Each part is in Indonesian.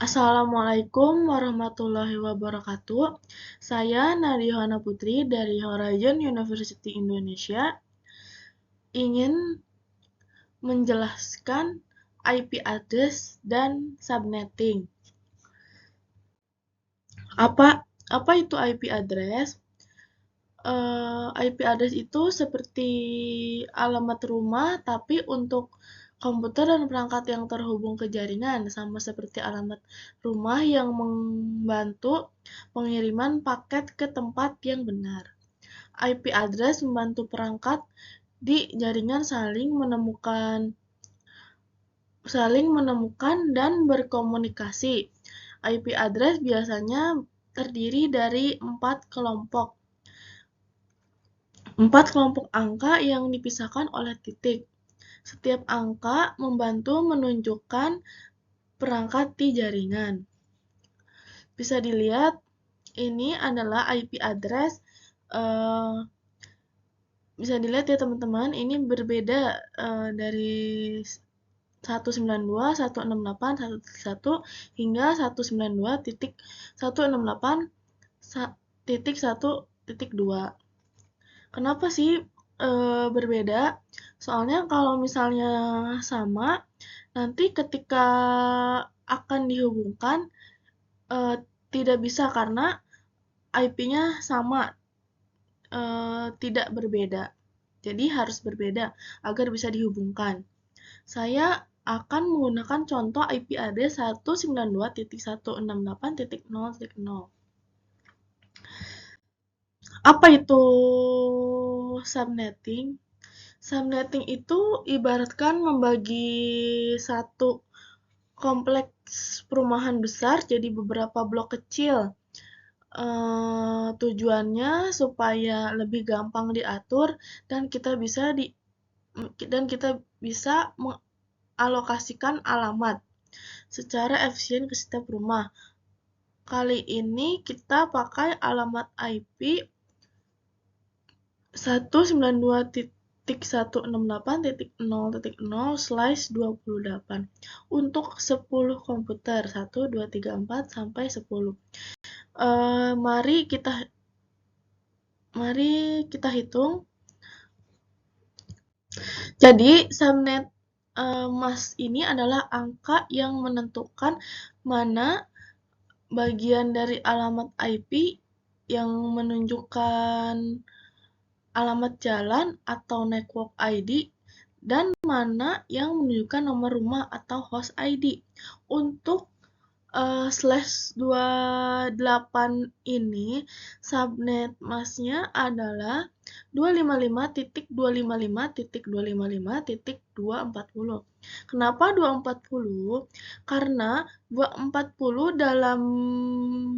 Assalamualaikum warahmatullahi wabarakatuh. Saya Nadihana Putri dari Horizon University Indonesia ingin menjelaskan IP address dan subnetting. Apa itu IP address? IP address itu seperti alamat rumah, tapi untuk komputer dan perangkat yang terhubung ke jaringan, sama seperti alamat rumah yang membantu pengiriman paket ke tempat yang benar. IP address membantu perangkat di jaringan saling menemukan dan berkomunikasi. IP address biasanya terdiri dari 4 kelompok angka yang dipisahkan oleh titik. Setiap angka membantu menunjukkan perangkat di jaringan. Bisa dilihat, ini adalah IP address. Bisa dilihat ya teman-teman, ini berbeda dari 192, 168, 1.1 hingga 192.168.1.2. Kenapa sih berbeda? Soalnya kalau misalnya sama, nanti ketika akan dihubungkan tidak bisa karena IP-nya sama, tidak berbeda. Jadi harus berbeda agar bisa dihubungkan. Saya akan menggunakan contoh IP address 192.168.0.0. Apa itu subnetting? Subnetting itu ibaratkan membagi satu kompleks perumahan besar jadi beberapa blok kecil. Tujuannya supaya lebih gampang diatur dan kita bisa mengalokasikan alamat secara efisien ke setiap rumah. Kali ini kita pakai alamat IP 192.168.0.0/28 untuk 10 komputer 1, 2, 3, 4 sampai 10. Mari kita hitung. Jadi subnet mask ini adalah angka yang menentukan mana bagian dari alamat IP yang menunjukkan alamat jalan atau network ID dan mana yang menunjukkan nomor rumah atau host ID. Untuk /28 ini subnet masknya adalah 255.255.255.240. Kenapa 240? Karena 240 dalam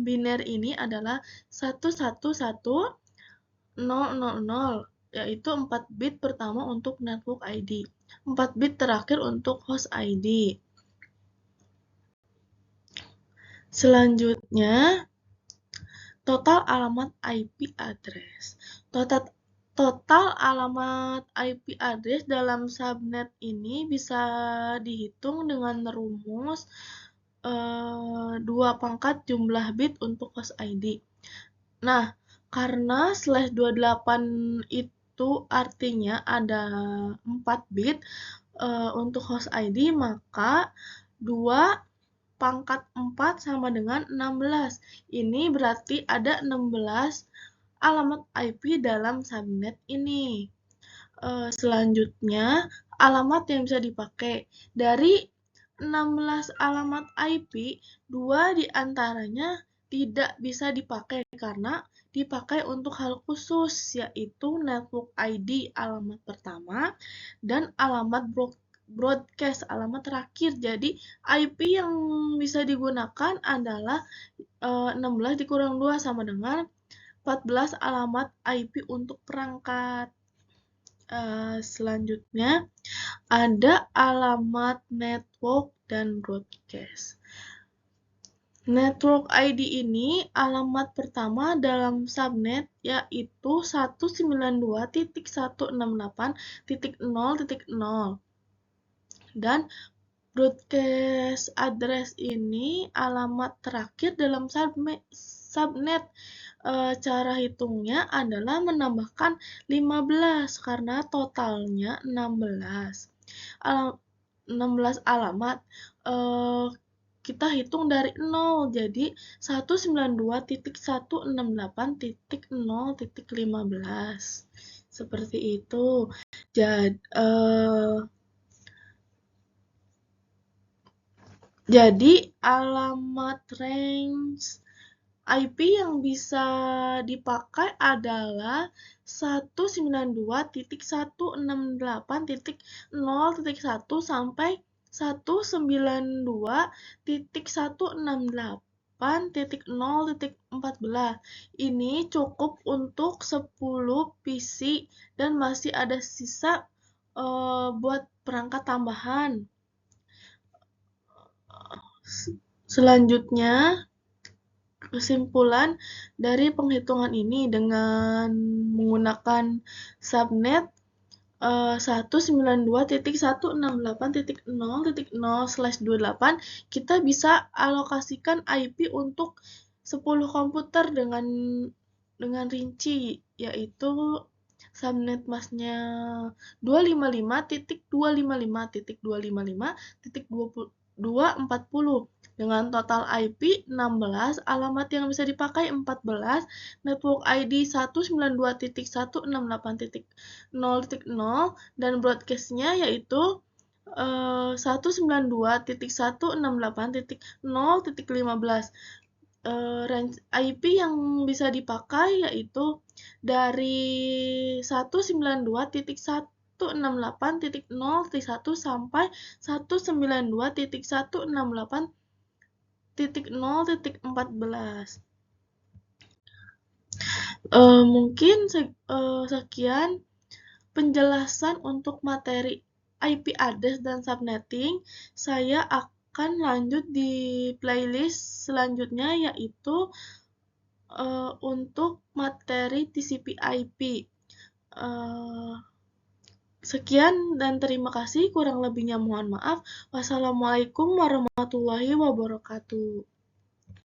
biner ini adalah 111.000, yaitu 4 bit pertama untuk network ID, 4 bit terakhir untuk host ID. Selanjutnya, total alamat IP address. Total alamat IP address dalam subnet ini bisa dihitung dengan rumus 2 pangkat jumlah bit untuk host ID. Nah, karena /28 itu artinya ada 4 bit untuk host ID, maka 2 pangkat 4 sama dengan 16. Ini berarti ada 16 alamat IP dalam subnet ini. Selanjutnya, alamat yang bisa dipakai. Dari 16 alamat IP, 2 diantaranya tidak bisa dipakai karena dipakai untuk hal khusus, yaitu network ID alamat pertama dan alamat broadcast alamat terakhir. Jadi IP yang bisa digunakan adalah 16 dikurang 2 sama dengan 14 alamat IP untuk perangkat. Selanjutnya ada alamat network dan broadcast. Network ID ini alamat pertama dalam subnet, yaitu 192.168.0.0 dan Broadcast address ini alamat terakhir dalam subnet. Cara hitungnya adalah menambahkan 15 karena totalnya 16. 16 alamat. Kita hitung dari 0, jadi 192.168.0.15. Seperti itu. Jadi alamat range IP yang bisa dipakai adalah 192.168.0.1 sampai 192.168.0.14. Ini cukup untuk 10 PC dan masih ada sisa buat perangkat tambahan. Selanjutnya, kesimpulan dari penghitungan ini dengan menggunakan subnet 192.168.0.0/28 kita bisa alokasikan IP untuk 10 komputer dengan rinci, yaitu subnet masknya 255.255.255.240 dengan total IP 16, alamat yang bisa dipakai 14, network ID 192.168.0.0 dan broadcast-nya yaitu 192.168.0.15. Range IP yang bisa dipakai yaitu dari 192.168.0.1 sampai 192.168.0.14. Mungkin sekian penjelasan untuk materi IP address dan subnetting. Saya akan lanjut di playlist selanjutnya, yaitu untuk materi TCP/IP. Sekian dan terima kasih. Kurang lebihnya mohon maaf. Wassalamualaikum warahmatullahi wabarakatuh.